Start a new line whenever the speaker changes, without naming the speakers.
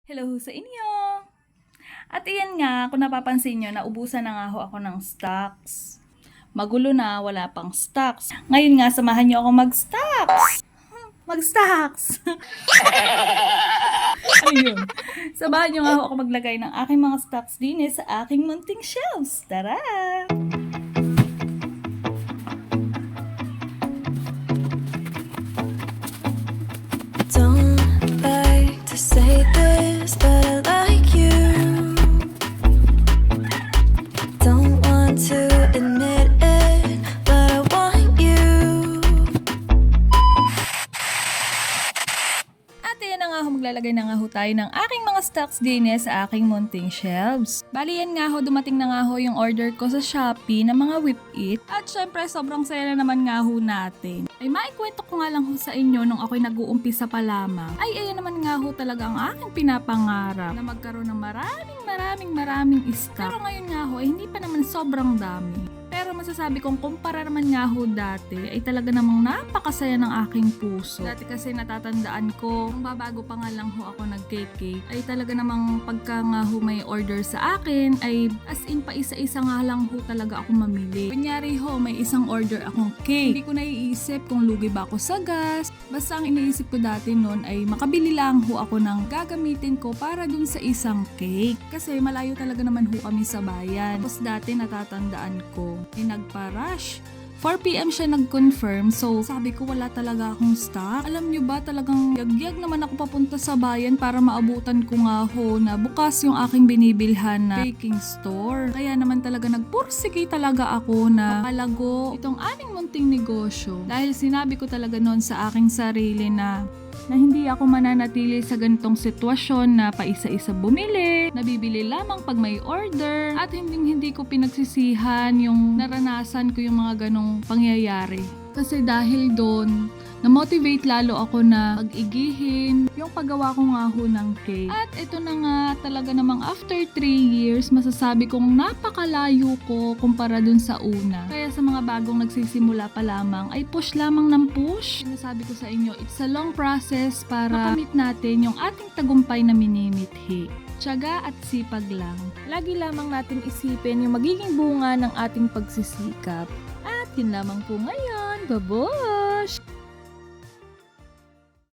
Hello sa inyo! At iyan nga, kung napapansin nyo, naubusan na nga ho ako ng stocks. Magulo na, wala pang stocks. Ngayon nga, samahan nyo ako mag-stocks! Mag-stocks! Ayun. Samahan nyo nga ho ako maglagay ng aking mga stocks din sa aking munting shelves. Tara!
Don't like to say this, but I like you. Don't want to admit it, but I want you.
At yan na nga ho, maglalagay na nga ho tayo ng aking mga stocks din sa aking munting shelves. Bali yan nga ho, dumating na nga ho yung order ko sa Shopee ng mga Whip It. At syempre, sobrang saya na naman nga ho natin. Ay maikwento ko nga lang ho sa inyo nung ako'y nag-uumpisa pa lamang. Ay ayan naman nga ho talaga ang aking pinapangarap na magkaroon ng maraming stock. Pero ngayon nga ho, ay hindi pa naman sobrang dami. Pero masasabi kong kumpara naman nga ho dati ay talaga namang napakasaya ng aking puso. Dati kasi natatandaan ko, nung babago pa nga lang ho ako nag-cake ay talaga namang pagka nga ho may order sa akin ay as in pa isa-isa nga lang ho talaga ako mamili. Kunyari ho, may isang order akong cake. Hindi ko naiisip kung lugi ba ako sa gas. Basta ang iniisip ko dati noon ay makabili lang ho ako ng gagamitin ko para dun sa isang cake. Kasi malayo talaga naman ho kami sa bayan. Tapos dati natatandaan ko, nagpa-rush. 4 PM siya nag-confirm, so sabi ko wala talaga akong stock. Alam nyo ba, talagang yagyag naman ako papunta sa bayan para maabutan ko nga ho na bukas yung aking binibilhan na baking store. Kaya naman talaga nagpursige talaga ako na makalago itong aning munting negosyo. Dahil sinabi ko talaga noon sa aking sarili na hindi ako mananatili sa ganitong sitwasyon na paisa-isa bumili, nabibili lamang pag may order, at hindi ko pinagsisihan yung naranasan ko yung mga ganong pangyayari. Kasi dahil doon, na-motivate lalo ako na pag-igihin yung paggawa ko nga ho ng cake. At ito na nga talaga namang after 3 years, masasabi kong napakalayo ko kumpara dun sa una. Kaya sa mga bagong nagsisimula pa lamang, ay push lamang ng push. Sinasabi ko sa inyo, it's a long process para makamit natin yung ating tagumpay na minimithi. Tiyaga at sipag lang. Lagi lamang natin isipin yung magiging bunga ng ating pagsisikap. At yun lamang po ngayon. Bye-bye!